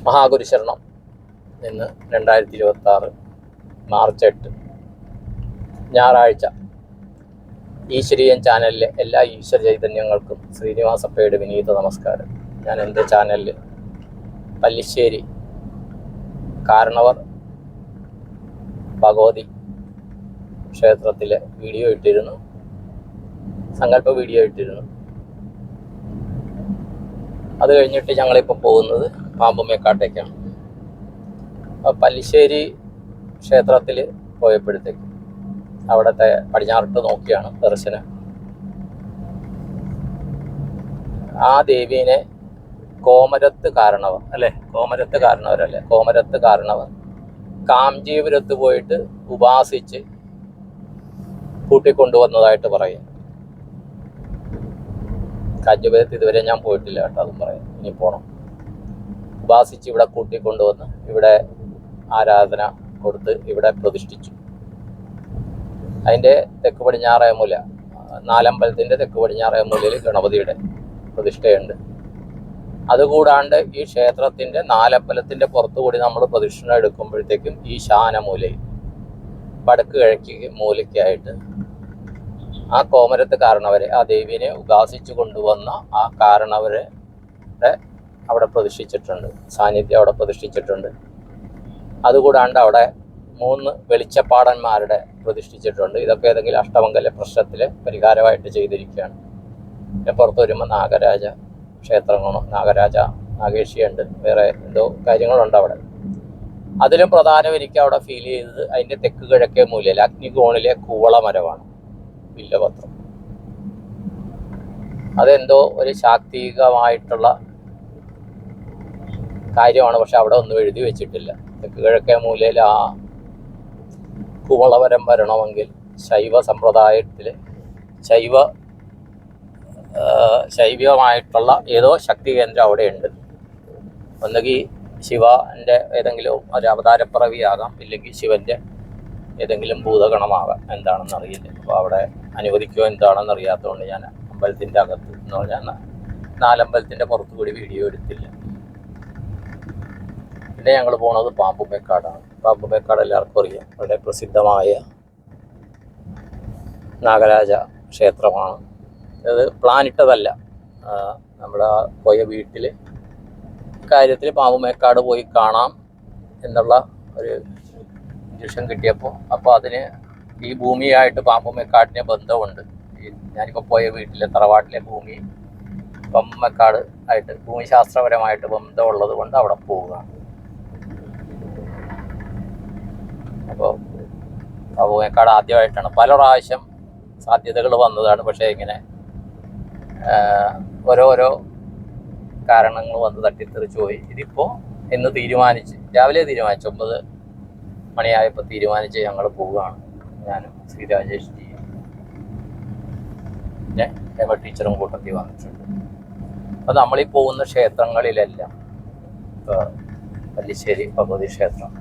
മഹാഗുരുശരണം ഇന്ന് 2026 മാർച്ച് 8 ഞായറാഴ്ച. ഈശ്വരീയൻ ചാനലിലെ എല്ലാ ഈശ്വര ചൈതന്യങ്ങൾക്കും ശ്രീനിവാസപ്പയുടെ വിനീത നമസ്കാരം. ഞാൻ എൻ്റെ ചാനലിൽ പല്ലിശ്ശേരി കാരണവർ ഭഗവതി ക്ഷേത്രത്തിലെ വീഡിയോ ഇട്ടിരുന്നു, സങ്കല്പ വീഡിയോ ഇട്ടിരുന്നു. അത് കഴിഞ്ഞിട്ട് ഞങ്ങളിപ്പോൾ പോകുന്നത് പാമ്പുമേക്കാട്ടേക്കാണ്. പല്ലിശ്ശേരി ക്ഷേത്രത്തിൽ പോയപ്പോഴത്തേക്ക് അവിടുത്തെ പടിഞ്ഞാറിട്ട് നോക്കിയാണ് ദർശനം. ആ ദേവീനെ കോമരത്ത് കാരണവർ അല്ലേ, കോമരത്ത് കാരണവരല്ലേ, കോമരത്ത് കാരണവർ കാഞ്ചീപുരത്ത് പോയിട്ട് ഉപാസിച്ച് കൂട്ടിക്കൊണ്ടുവന്നതായിട്ട് പറയും. കാഞ്ചീപുരത്ത് ഇതുവരെ ഞാൻ പോയിട്ടില്ല കേട്ടോ, അതും പറയാം, ഇനി പോകണം. ഉപാസിച്ച് ഇവിടെ കൂട്ടിക്കൊണ്ടുവന്ന് ഇവിടെ ആരാധന കൊടുത്ത് ഇവിടെ പ്രതിഷ്ഠിച്ചു. അതിൻ്റെ തെക്ക് പടിഞ്ഞാറേ മൂല, നാലമ്പലത്തിൻ്റെ തെക്ക് പടിഞ്ഞാറേ മൂലയിൽ ഗണപതിയുടെ പ്രതിഷ്ഠയുണ്ട്. അതുകൂടാണ്ട് ഈ ക്ഷേത്രത്തിൻ്റെ നാലമ്പലത്തിൻ്റെ പുറത്തുകൂടി നമ്മൾ പ്രദക്ഷിണം എടുക്കുമ്പോഴത്തേക്കും ഈ ശാനമൂലയിൽ വടക്ക് കിഴക്ക് മൂലയ്ക്കായിട്ട് ആ കോമരത്ത് കാരണവരെ, ആ ദേവീനെ ഉപാസിച്ചു കൊണ്ടുവന്ന ആ കാരണവരെ അവിടെ പ്രതിഷ്ഠിച്ചിട്ടുണ്ട്, സാന്നിധ്യം അവിടെ പ്രതിഷ്ഠിച്ചിട്ടുണ്ട്. അതുകൂടാണ്ട് അവിടെ 3 വെളിച്ചപ്പാടന്മാരുടെ പ്രതിഷ്ഠിച്ചിട്ടുണ്ട്. ഇതൊക്കെ ഏതെങ്കിലും അഷ്ടമംഗല പ്രശ്നത്തിലെ പരിഹാരമായിട്ട് ചെയ്തിരിക്കുകയാണ്. പിന്നെ പുറത്ത് വരുമ്പോൾ നാഗരാജ ക്ഷേത്രങ്ങളോ നാഗേഷിയുണ്ട്, വേറെ എന്തോ കാര്യങ്ങളുണ്ട് അവിടെ. അതിലും പ്രധാനം എനിക്ക് അവിടെ ഫീൽ ചെയ്തത് അതിൻ്റെ തെക്ക് കിഴക്കേ മൂലയിൽ അഗ്നികോണിലെ കൂവളമരമാണ്, വില്ലപത്രം. അതെന്തോ ഒരു ശാക്തികമായിട്ടുള്ള കാര്യമാണ്, പക്ഷെ അവിടെ ഒന്നും എഴുതി വെച്ചിട്ടില്ല. തെക്ക് കിഴക്കേ മൂലയിൽ ആ കുവളവരം വരണമെങ്കിൽ ശൈവ സമ്പ്രദായത്തിൽ ശൈവമായിട്ടുള്ള ഏതോ ശക്തി കേന്ദ്രം അവിടെയുണ്ട്. ഒന്നുകിൽ ശിവൻ്റെ ഏതെങ്കിലും ഒരു അവതാരപ്പിറവിയാകാം, ഇല്ലെങ്കിൽ ശിവൻ്റെ ഏതെങ്കിലും ഭൂതഗണമാകാം, എന്താണെന്ന് അറിയില്ല. അപ്പോൾ അവിടെ അനുവദിക്കുമോ എന്താണെന്ന് അറിയാത്തതുകൊണ്ട് ഞാൻ അമ്പലത്തിൻ്റെ അകത്ത് എന്ന് പറഞ്ഞാൽ നാലമ്പലത്തിൻ്റെ പുറത്തുകൂടി വീഡിയോ എടുത്തില്ല. പിന്നെ ഞങ്ങൾ പോകുന്നത് പാമ്പുമേക്കാടാണ്. പാമ്പുമേക്കാട് എല്ലാവർക്കും അറിയാം, വളരെ പ്രസിദ്ധമായ നാഗരാജ ക്ഷേത്രമാണ്. അത് പ്ലാനിട്ടതല്ല, നമ്മുടെ പോയ വീട്ടിൽ കാര്യത്തിൽ പാമ്പുമേക്കാട് പോയി കാണാം എന്നുള്ള ഒരു ഇൻജക്ഷൻ കിട്ടിയപ്പോൾ, അപ്പോൾ അതിന് ഈ ഭൂമിയായിട്ട് പാമ്പുമേക്കാടിന് ബന്ധമുണ്ട്. ഞാനിപ്പോൾ പോയ വീട്ടിലെ തറവാട്ടിലെ ഭൂമി പാമ്പുമേക്കാട് ആയിട്ട് ഭൂമിശാസ്ത്രപരമായിട്ട് ബന്ധമുള്ളത് കൊണ്ട് അവിടെ പോവുകയാണ്. അപ്പോൾ പാമ്പുമേക്കാട് ആദ്യമായിട്ടാണ്, പല പ്രാവശ്യം സാധ്യതകൾ വന്നതാണ്, പക്ഷേ ഇങ്ങനെ ഓരോരോ കാരണങ്ങൾ വന്ന് തട്ടിത്തെറിച്ച് പോയി. ഇതിപ്പോൾ ഇന്ന് തീരുമാനിച്ച്, രാവിലെ തീരുമാനിച്ചു, 9 മണിയായപ്പോൾ തീരുമാനിച്ച് ഞങ്ങൾ പോവുകയാണ്. ഞാനും ശ്രീ രാജേഷ് ജിയും പിന്നെ രമ ടീച്ചറും കൂട്ടത്തിൽ വന്നിട്ടുണ്ട്. അപ്പോൾ നമ്മളീ പോകുന്ന ക്ഷേത്രങ്ങളിലെല്ലാം പല്ലിശ്ശേരി ഭഗവതി ക്ഷേത്രം,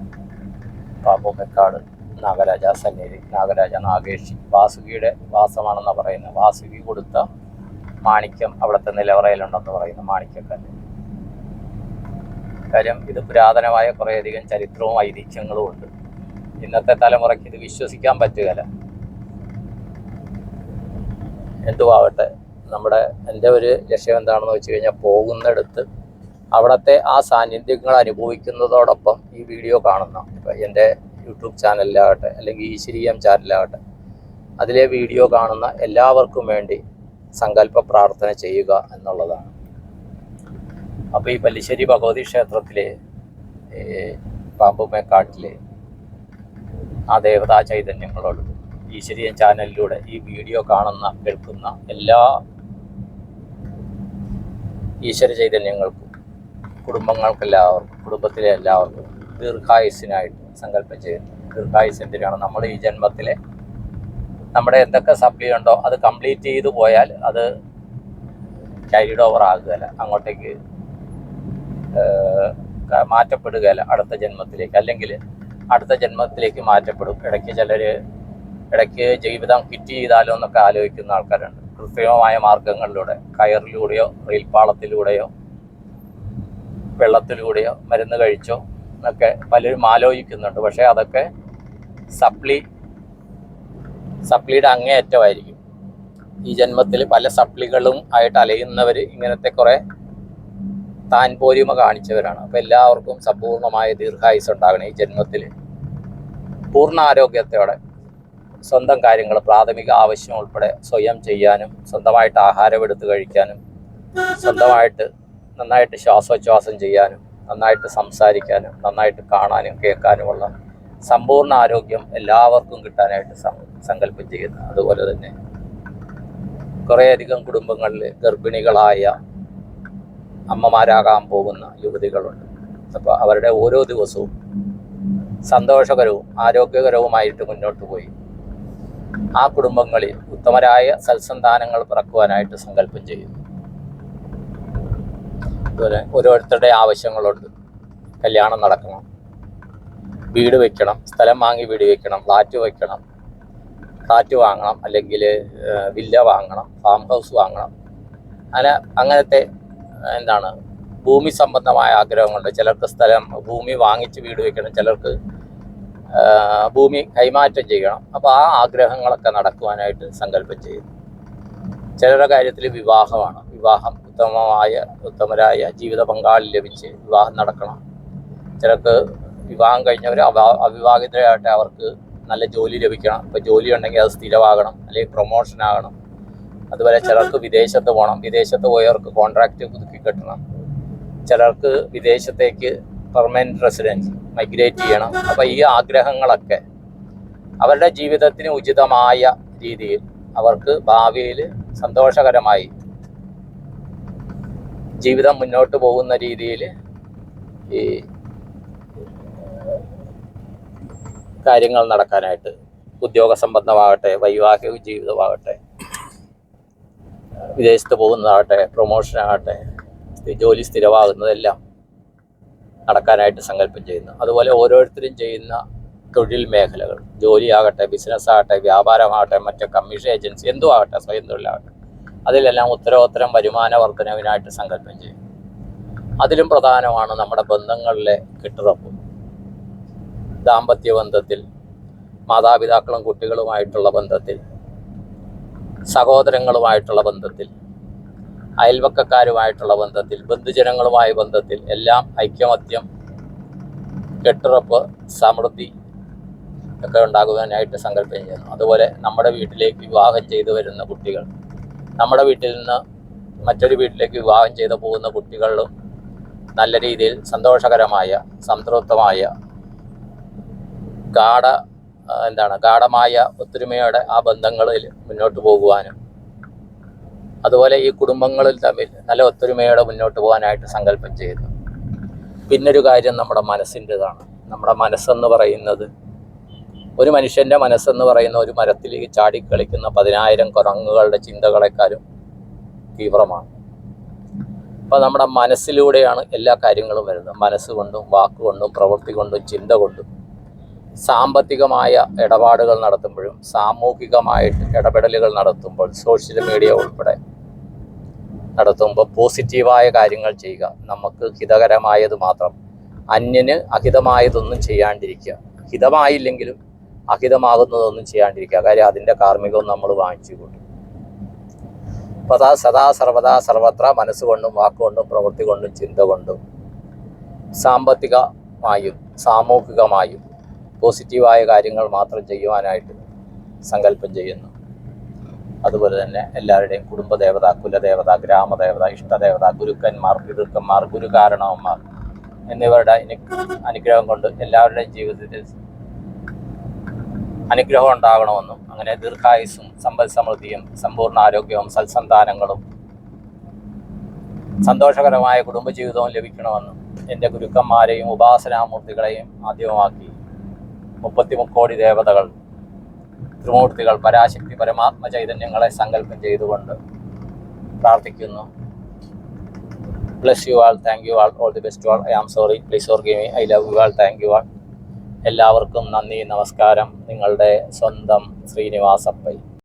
പാമ്പുമേക്കാട് നാഗരാജ സന്നിധി, നാഗരാജ നാഗേഷി, വാസുകിയുടെ വാസമാണെന്നാണ് പറയുന്നത്. വാസുകി കൊടുത്ത മാണിക്യം അവിടുത്തെ നിലവറയിലുണ്ടെന്ന് പറയുന്ന മാണിക്യക്കല്ല്. കാര്യം ഇത് പുരാതനമായ കുറേയധികം ചരിത്രവും ഐതിഹ്യങ്ങളും ഉണ്ട്. ഇന്നത്തെ തലമുറയ്ക്ക് ഇത് വിശ്വസിക്കാൻ പറ്റുകയില്ല. എന്തുവാകട്ടെ, എൻ്റെ ഒരു ലക്ഷ്യം എന്താണെന്ന് വെച്ച് കഴിഞ്ഞാൽ, പോകുന്നിടത്ത് അവിടുത്തെ ആ സാന്നിധ്യങ്ങൾ അനുഭവിക്കുന്നതോടൊപ്പം ഈ വീഡിയോ കാണുന്ന, ഇപ്പം എൻ്റെ യൂട്യൂബ് ചാനലിലാകട്ടെ അല്ലെങ്കിൽ ഈശ്വരീയം ചാനലിലാകട്ടെ, അതിലെ വീഡിയോ കാണുന്ന എല്ലാവർക്കും വേണ്ടി സങ്കല്പ പ്രാർത്ഥന ചെയ്യുക എന്നുള്ളതാണ്. അപ്പോൾ ഈ പല്ലിശ്ശേരി ഭഗവതി ക്ഷേത്രത്തിലെ പാമ്പുമേക്കാട്ടിലെ ആ ദേവതാ ചൈതന്യങ്ങളോട് ഈശ്വരീയം ചാനലിലൂടെ ഈ വീഡിയോ കാണുന്ന കേൾക്കുന്ന എല്ലാ ഈശ്വര ചൈതന്യങ്ങൾക്കും, കുടുംബങ്ങൾക്കെല്ലാവർക്കും, കുടുംബത്തിലെ എല്ലാവർക്കും ദീർഘായുസ്സിനായിട്ട് സങ്കല്പം ചെയ്യുന്നു. ദീർഘായുസ് എന്തിനാണ്? നമ്മൾ ഈ ജന്മത്തിലെ നമ്മുടെ എന്തൊക്കെ സപ്ലൈ ഉണ്ടോ അത് കംപ്ലീറ്റ് ചെയ്തു പോയാൽ അത് ക്യാരിഡ് ഓവർ ആകുകയില്ല, അങ്ങോട്ടേക്ക് മാറ്റപ്പെടുകയില്ല അടുത്ത ജന്മത്തിലേക്ക്, അല്ലെങ്കിൽ അടുത്ത ജന്മത്തിലേക്ക് മാറ്റപ്പെടും. ഇടയ്ക്ക് ജീവിതം ഹിറ്റ് ചെയ്താലോ എന്നൊക്കെ ആലോചിക്കുന്ന ആൾക്കാരുണ്ട്. കൃത്രിമമായ മാർഗങ്ങളിലൂടെ, കയറിലൂടെയോ റെയിൽപാളത്തിലൂടെയോ വെള്ളത്തിലൂടെയോ മരുന്ന് കഴിച്ചോ എന്നൊക്കെ പലരും ആലോചിക്കുന്നുണ്ട്. പക്ഷേ അതൊക്കെ സപ്ലിയുടെ അങ്ങേയറ്റമായിരിക്കും. ഈ ജന്മത്തിൽ പല സപ്ലികളും ആയിട്ട് അലയുന്നവർ ഇങ്ങനത്തെ കുറേ താൻ പോരിമ കാണിച്ചവരാണ്. അപ്പം എല്ലാവർക്കും സമ്പൂർണ്ണമായ ദീർഘായുസ് ഉണ്ടാകണം. ഈ ജന്മത്തിൽ പൂർണ്ണ ആരോഗ്യത്തോടെ സ്വന്തം കാര്യങ്ങൾ, പ്രാഥമിക ആവശ്യം ഉൾപ്പെടെ സ്വയം ചെയ്യാനും, സ്വന്തമായിട്ട് ആഹാരം എടുത്ത് കഴിക്കാനും, സ്വന്തമായിട്ട് നന്നായിട്ട് ശ്വാസോച്ഛ്വാസം ചെയ്യാനും, നന്നായിട്ട് സംസാരിക്കാനും, നന്നായിട്ട് കാണാനും കേൾക്കാനുമുള്ള സമ്പൂർണ്ണ ആരോഗ്യം എല്ലാവർക്കും കിട്ടാനായിട്ട് സങ്കല്പം ചെയ്യുന്നു. അതുപോലെ തന്നെ കുറേയധികം കുടുംബങ്ങളിൽ ഗർഭിണികളായ അമ്മമാരാകാൻ പോകുന്ന യുവതികളുണ്ട്. അപ്പോൾ അവരുടെ ഓരോ ദിവസവും സന്തോഷകരവും ആരോഗ്യകരവുമായിട്ട് മുന്നോട്ട് പോയി ആ കുടുംബങ്ങളിൽ ഉത്തമരായ സൽസന്താനങ്ങൾ പിറക്കുവാനായിട്ട് സങ്കല്പം ചെയ്യുന്നു. അതുപോലെ ഓരോരുത്തരുടെ ആവശ്യങ്ങളുണ്ട്. കല്യാണം നടക്കണം, വീട് വയ്ക്കണം, സ്ഥലം വാങ്ങി വീട് വയ്ക്കണം, ഫ്ലാറ്റ് വാങ്ങണം, അല്ലെങ്കിൽ വില്ല വാങ്ങണം, ഫാം ഹൗസ് വാങ്ങണം. അങ്ങനത്തെ ഭൂമി സംബന്ധമായ ആഗ്രഹങ്ങളുണ്ട്. ചിലർക്ക് ഭൂമി വാങ്ങിച്ച് വീട് വയ്ക്കണം, ചിലർക്ക് ഭൂമി കൈമാറ്റം ചെയ്യണം. അപ്പോൾ ആ ആഗ്രഹങ്ങളൊക്കെ നടക്കുവാനായിട്ട് സങ്കല്പം ചെയ്യുന്നു. ചിലരുടെ കാര്യത്തിൽ വിവാഹം ഉത്തമരായ ജീവിത പങ്കാളി ലഭിച്ച് വിവാഹം നടക്കണം. ചിലർക്ക് വിവാഹം കഴിഞ്ഞവർ അവിവാഹിതരായിട്ട് അവർക്ക് നല്ല ജോലി ലഭിക്കണം. ഇപ്പോൾ ജോലി ഉണ്ടെങ്കിൽ അത് സ്ഥിരമാകണം, അല്ലെങ്കിൽ പ്രൊമോഷൻ ആകണം. അതുപോലെ ചിലർക്ക് വിദേശത്ത് പോകണം, വിദേശത്ത് പോയവർക്ക് കോൺട്രാക്റ്റ് പുതുക്കി കിട്ടണം. ചിലർക്ക് വിദേശത്തേക്ക് പെർമനൻറ്റ് റെസിഡൻസ് മൈഗ്രേറ്റ് ചെയ്യണം. അപ്പോൾ ഈ ആഗ്രഹങ്ങളൊക്കെ അവരുടെ ജീവിതത്തിന് ഉചിതമായ രീതിയിൽ അവർക്ക് ഭാവിയിൽ സന്തോഷകരമായി ജീവിതം മുന്നോട്ട് പോകുന്ന രീതിയിൽ ഈ കാര്യങ്ങൾ നടക്കാനായിട്ട്, ഉദ്യോഗ സംബന്ധമാകട്ടെ, വൈവാഹിക ജീവിതമാകട്ടെ, വിദേശത്ത് പോകുന്നതാകട്ടെ, പ്രൊമോഷനാകട്ടെ, ജോലി സ്ഥിരമാകുന്നതെല്ലാം നടക്കാനായിട്ട് സങ്കല്പം ചെയ്യുന്നു. അതുപോലെ ഓരോരുത്തരും ചെയ്യുന്ന തൊഴിൽ മേഖലകൾ, ജോലിയാകട്ടെ, ബിസിനസ്സാകട്ടെ, വ്യാപാരമാകട്ടെ, മറ്റ് കമ്മീഷൻ ഏജൻസി, എന്തും ആകട്ടെ, സ്വയം തൊഴിലാകട്ടെ, അതിലെല്ലാം ഉത്തരോത്തരം വരുമാന വർധനവിനായിട്ട് സങ്കല്പം ചെയ്യും. അതിലും പ്രധാനമാണ് നമ്മുടെ ബന്ധങ്ങളിലെ കെട്ടുറപ്പ്. ദാമ്പത്യ ബന്ധത്തിൽ, മാതാപിതാക്കളും കുട്ടികളുമായിട്ടുള്ള ബന്ധത്തിൽ, സഹോദരങ്ങളുമായിട്ടുള്ള ബന്ധത്തിൽ, അയൽവക്കക്കാരുമായിട്ടുള്ള ബന്ധത്തിൽ, ബന്ധുജനങ്ങളുമായ ബന്ധത്തിൽ എല്ലാം ഐക്യമത്യം, കെട്ടുറപ്പ്, സമൃദ്ധി ഒക്കെ ഉണ്ടാകുവാനായിട്ട് സങ്കല്പം ചെയ്യുന്നു. അതുപോലെ നമ്മുടെ വീട്ടിലേക്ക് വിവാഹം ചെയ്തു വരുന്ന കുട്ടികൾ, നമ്മുടെ വീട്ടിൽ നിന്ന് മറ്റൊരു വീട്ടിലേക്ക് വിവാഹം ചെയ്തു പോകുന്ന കുട്ടികളിലും നല്ല രീതിയിൽ സന്തോഷകരമായ, സംതൃപ്തമായ, ഗാഢമായ ഒത്തൊരുമയോടെ ആ ബന്ധങ്ങളിൽ മുന്നോട്ട് പോകുവാനും, അതുപോലെ ഈ കുടുംബങ്ങളിൽ തമ്മിൽ നല്ല ഒത്തൊരുമയോടെ മുന്നോട്ട് പോകാനായിട്ട് സങ്കല്പം ചെയ്യുന്നു. പിന്നൊരു കാര്യം നമ്മുടെ മനസ്സിൻ്റെതാണ്. നമ്മുടെ മനസ്സെന്ന് പറയുന്നത്, ഒരു മനുഷ്യൻ്റെ മനസ്സെന്ന് പറയുന്ന ഒരു മരത്തിലേക്ക് ചാടിക്കളിക്കുന്ന 10,000 കുരങ്ങുകളുടെ ചിന്തകളെക്കാളും തീവ്രമാണ്. അപ്പോൾ നമ്മുടെ മനസ്സിലൂടെയാണ് എല്ലാ കാര്യങ്ങളും വരുന്നത്. മനസ്സുകൊണ്ടും വാക്കുകൊണ്ടും പ്രവൃത്തി കൊണ്ടും ചിന്ത കൊണ്ടും സാമ്പത്തികമായ ഇടപാടുകൾ നടത്തുമ്പോഴും, സാമൂഹികമായിട്ട് ഇടപെടലുകൾ നടത്തുമ്പോൾ, സോഷ്യൽ മീഡിയ ഉൾപ്പെടെ നടത്തുമ്പോൾ പോസിറ്റീവായ കാര്യങ്ങൾ ചെയ്യുക. നമുക്ക് ഹിതകരമായത് മാത്രം, അന്യന് അഹിതമായതൊന്നും ചെയ്യാണ്ടിരിക്കുക. ഹിതമായില്ലെങ്കിലും അഹിതമാകുന്നതൊന്നും ചെയ്യാണ്ടിരിക്കുക. കാര്യം അതിൻ്റെ കാർമ്മികവും നമ്മൾ വാങ്ങിച്ചു കൂട്ടും. അപ്പോൾ സദാ സർവദാ സർവത്ര മനസ്സുകൊണ്ടും വാക്കുകൊണ്ടും പ്രവൃത്തി കൊണ്ടും ചിന്ത കൊണ്ടും സാമ്പത്തികമായും സാമൂഹികമായും പോസിറ്റീവായ കാര്യങ്ങൾ മാത്രം ചെയ്യുവാനായിട്ട് സങ്കല്പം ചെയ്യുന്നു. അതുപോലെ തന്നെ എല്ലാവരുടെയും കുടുംബദേവത, കുലദേവത, ഗ്രാമദേവത, ഇഷ്ടദേവത, ഗുരുക്കന്മാർ, പിതൃക്കന്മാർ, ഗുരുകാരണവന്മാർ എന്നിവരുടെ അനുഗ്രഹം കൊണ്ട് എല്ലാവരുടെയും ജീവിതത്തിൽ അനുഗ്രഹം ഉണ്ടാകണമെന്നും, അങ്ങനെ ദീർഘായുസ്സും സമ്പദ് സമൃദ്ധിയും സമ്പൂർണ്ണ ആരോഗ്യവും സൽസന്താനങ്ങളും സന്തോഷകരമായ കുടുംബജീവിതവും ലഭിക്കണമെന്നും എൻ്റെ ഗുരുക്കന്മാരെയും ഉപാസനാമൂർത്തികളെയും ആദ്യമാക്കി 33 കോടി ദേവതകൾ, ത്രിമൂർത്തികൾ, പരാശക്തി, പരമാത്മ ചൈതന്യങ്ങളെ സങ്കല്പം ചെയ്തുകൊണ്ട് പ്രാർത്ഥിക്കുന്നു. Bless you all, thank you all, all the best all. I am sorry, please forgive me, I love you all, thank you all. എല്ലാവർക്കും നന്ദി, നമസ്കാരം. നിങ്ങളുടെ സ്വന്തം ശ്രീനിവാസപ്പൈ.